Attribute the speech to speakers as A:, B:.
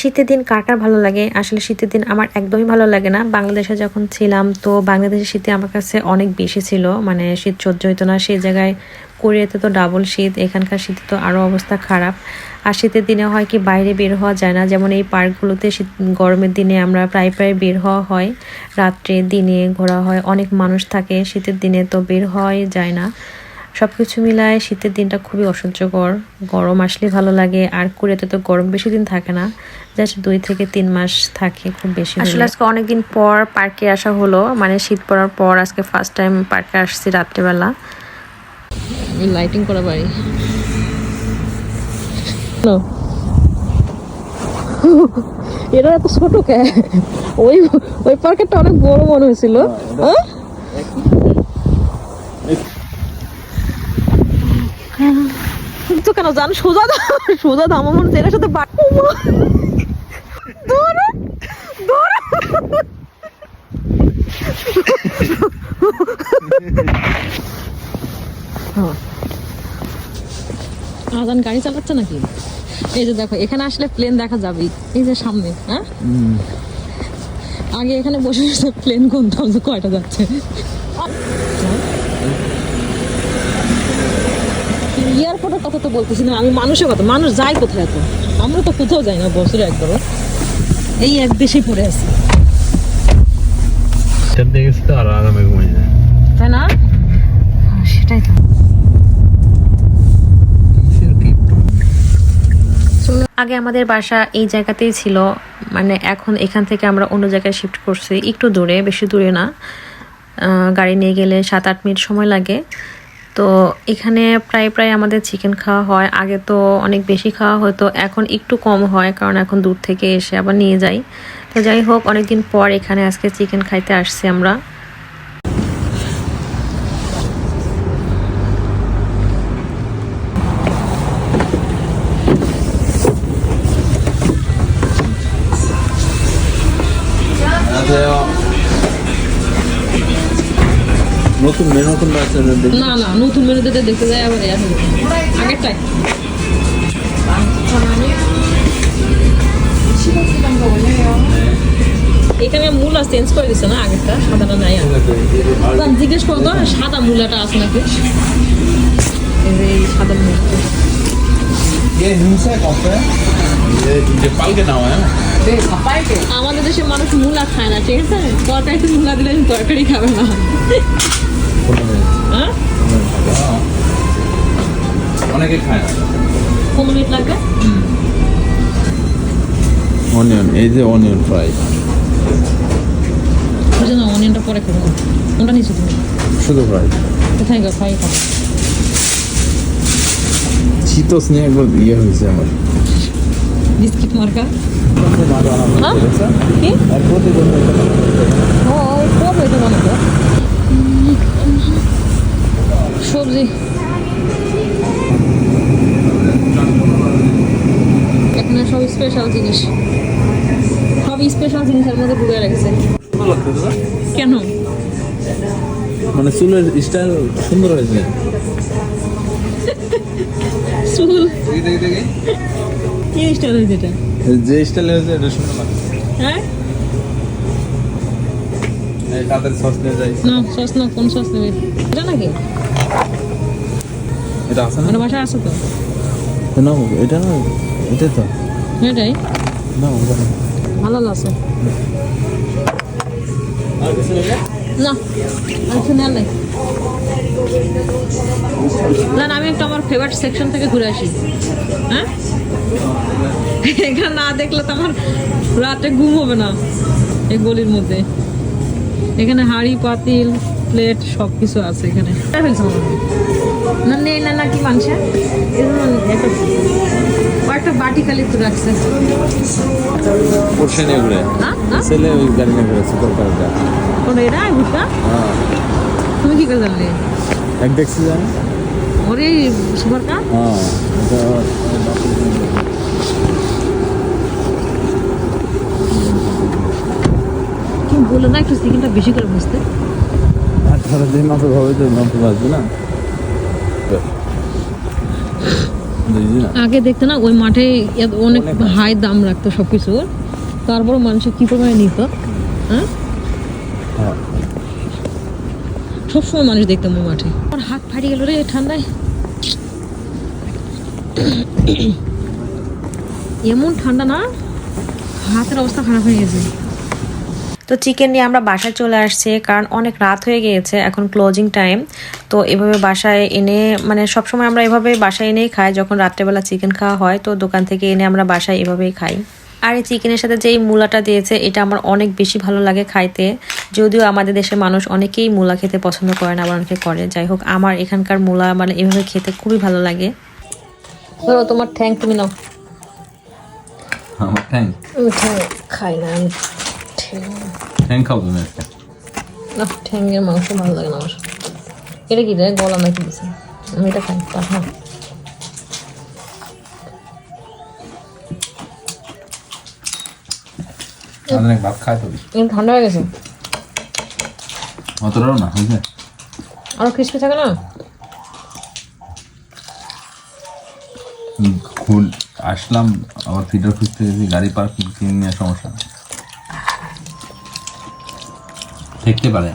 A: শীতের দিন কার কার ভালো লাগে? আসলে শীতের দিন আমার একদমই ভালো লাগে না। বাংলাদেশে যখন ছিলাম তো বাংলাদেশের শীতে আমার কাছে অনেক বেশি ছিল, মানে শীত সহ্য হইতো না। সেই জায়গায় কোরিয়াতে তো ডাবল শীত, এখানকার শীতে তো আরও অবস্থা খারাপ। আর শীতের দিনে হয় কি বাইরে বের হওয়া যায় না, যেমন এই পার্কগুলোতে শীত গরমের দিনে আমরা প্রায় বের হওয়া হয়, রাত্রে দিনে ঘোরা হয়, অনেক মানুষ থাকে। শীতের দিনে তো বের হওয়াই যায় না। সব কিছু মিলায় শীতের দিনটা খুবই অসহ্যকর। গরম আসলে ভালো লাগে, আর কোরিয়াতে তো গরম বেশি দিন থাকে না, জাস্ট 2 থেকে 3 মাস থাকে খুব বেশি। আসলে আজকে অনেকদিন পর পার্কে আসা হলো, মানে শীত পড়ার পর আজকে ফার্স্ট টাইম পার্কে আসছি রাত্রেবেলা। লাইটিং করা বাড়ি এটা এত ছোট কে? ওই ওই পার্কেরটা অনেক বড় মনে হয়েছিল। তো কেন জান সোজা সোজা দাম আমার এর সাথে আজান গাড়ি চালাচ্ছে নাকি? এই যে দেখো, এখানে আসলে প্লেন দেখা যাবে, এই যে সামনে। হ্যাঁ, আগে এখানে বসে বসে প্লেন গুনতাম যে কয়টা যাচ্ছে। এয়ারপোর্টের কথা তো বলতেছি না আমি, মানুষের কথা। মানুষ যায় কোথায়? তো আমরা তো কোথাও যাই না বছরে একবারও, এই এক দেশেই পড়ে আছি, তাই না? সেটাই তো। আগে আমাদের বাসা এই জায়গাতেই ছিল, মানে এখন এখান থেকে আমরা অন্য জায়গায় শিফট করছি, একটু দূরে, বেশি দূরে না। গাড়ি নিয়ে গেলে 7-8 মিনিট সময় লাগে। তো এখানে প্রায় আমাদের চিকেন খাওয়া হয়। আগে তো অনেক বেশি খাওয়া হতো, এখন একটু কম হয়, কারণ এখন দূর থেকে এসে আবার নিয়ে যাই। তো যাই হোক, অনেকদিন পর এখানে আজকে চিকেন খাইতে আসছি আমরা।
B: নতুন মেনু না
A: না নতুন মেনু দেখতে যাই আবার আগেরটাই। এখানে মূলা চেঞ্জ করে দিচ্ছে না, আগেরটা সাদাটা নাই। জিজ্ঞেস করো তো সাদা মূলাটা আছে নাকি? এই সাদা মূলা আমাদের দেশের মানুষ মূলা খায় না, ঠিক আছে? তরকারিতে মূলা দিলে তরকারি খাবে না।
B: অনেকে খায় না।
A: 15 মিনিট লাগবে।
B: অনিয়ন, এই যে অনিয়ন ফ্রাই,
A: বুঝে না, অনিয়নটা পরে খাবো। কোনটা নিচ্ছি তুমি?
B: শুধু ফ্রাই।
A: কোথায় গো ফ্রাই খাবো?
B: চিতোস নিয়ে একবার ইয়ে হয়েছে আমার,
A: বিস্কিট মার্কা। সবজি এখানে সব স্পেশাল জিনিস, সব স্পেশাল জিনিসের মধ্যে ঢুকে রাখছে। কেন?
B: মানে চুলের স্টাইল সুন্দর হয়েছে।
A: চুল কি স্টাইল হয়েছে? এটা
B: যে স্টাইল হয়েছে এটা সুন্দর লাগে।
A: হ্যাঁ,
B: এই তাদের সস নিয়ে যাই
A: না সস না, কোন সস নেবে? এটা নাকি?
B: এটা আছে না?
A: আমার বাসায় আছে তো।
B: না এটা না, এটা তো
A: এটাই
B: না, ওটা না।
A: ভালো লাগছে
B: আর কিছু নেই
A: না, আর কিছু নেওয়ার নাই। না আমি একটু আমার ফেভারিট সেকশন থেকে ঘুরে আসি। হ্যাঁ, এখানে না দেখলে তো আমার রাতে ঘুম হবে না। এই গলির মধ্যে এখানে হাঁড়ি পাতিল প্লেট সব কিছু আছে এখানে। না নেই না না কি মানছে, একটা বাটি খালি তো রাখছে।
B: পোর্শন নিয়ে ঘুরে ছেলে ওই গাড়ি নিয়ে ঘুরেছে কলকাতা।
A: কোন এরা ঘুরতা? তুমি কি করে জানলে?
B: এক দেখছি জানি
A: ওরে সুপার কার। তুমি বলে না একটু চিকেনটা বেশি করে বুঝতে।
B: আর যে মাপে ভাবে তো মাপে বাঁচবে না। বুঝলি না?
A: আগে দেখতে না ওই মাঠে অনেক হাই দাম রাখতো সবকিছুর, তারপর মানুষ কি পরিমাণে নিত। হ্যাঁ,
B: হ্যাঁ।
A: সবসময় মানুষ দেখতাম ওই মাঠে। আমার হাত ফাটিয়ে গেল রে ঠান্ডায়, এমন ঠান্ডা না, হাতের অবস্থা খারাপ হয়ে গেছে। তো চিকেন নিয়ে আমরা বাসায় চলে আসছি, কারণ অনেক রাত হয়ে গিয়েছে, এখন ক্লোজিং টাইম। তো এভাবে বাসায় এনে, মানে সবসময় আমরা এভাবে বাসায় এনেই খাই, যখন রাত্রেবেলা চিকেন খাওয়া হয় তো দোকান থেকে এনে আমরা বাসায় এভাবেই খাই। আর এই চিকেনের সাথে যেই মূলাটা দিয়েছে এটা আমার অনেক বেশি ভালো লাগে খাইতে, যদিও আমাদের দেশের মানুষ অনেকেই মূলা খেতে পছন্দ করে না, আবার অনেকে করে। যাই হোক, আমার এখানকার মূলা মানে এভাবে খেতে খুবই ভালো লাগে। ধরো তোমার থ্যাঙ্ক, তুমি নাও।
B: আমার ঠ্যাং
A: আমি ঠ্যাং খাই না, আমি
B: ঠ্যাং খাও তুমি একটা।
A: না, ঠ্যাংয়ের মাংস ভালো লাগে না আমার। এটা কি রে, গলা নাকি দিছে? আমি এটা খাই, পাঠা।
B: অনেক ভাত খায় তো,
A: ঠান্ডা হয়ে গেছে,
B: অতটাও না বুঝলে।
A: আরো ক্রিস্পি থাকে না।
B: খুল আসলাম, আবার ফিডার খুঁজতে গেছি, গাড়ি পার্কিং নিয়ে সমস্যা থাকতে পারে।